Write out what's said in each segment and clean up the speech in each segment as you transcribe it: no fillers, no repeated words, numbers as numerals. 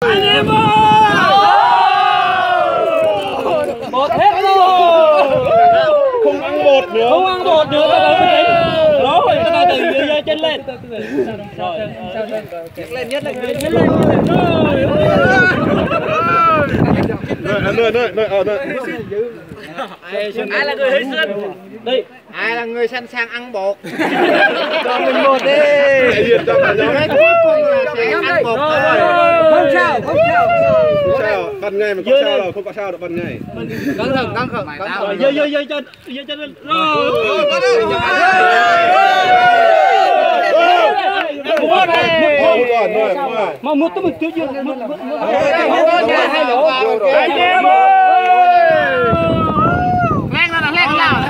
Anh em ơi. Bột hết luôn. Không ăn bột nữa. Không ăn bột nữa, bắt đầu mới tính. Rồi, từ từ giơ chân lên. Rồi, nhấc lên, nhấc lên, nhấc lên. Ai là người hy sinh? Đi. Ai là người sẵn sàng ăn bột? Cho mình bột đi. Cái cuối cùng là sẽ ăn bột thôi. Không sao, không sao. Không sao, ban ngày mà có sao đâu, không có sao đâu ban ngày. Cẩn thận, cẩn thận. Dơ chân lên. Rồi. Mà một tấm tiêu chưa hai lỗ. Anh em ơi. Lên nào, lên nào.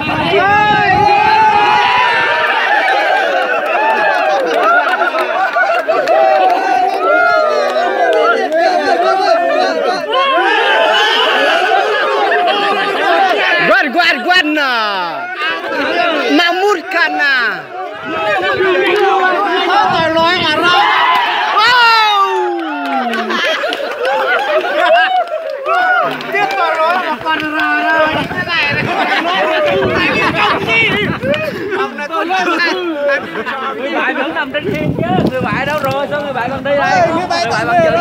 Guarda, mamurkan na. Thôi nói mà rồi. Tiếp vào nói mà còn rồi. Cái này ông này tôi người bạn vẫn nằm trên hiên chứ, người bạn đâu rồi, sao người bạn còn đi đây? Người bạn còn chơi chứ?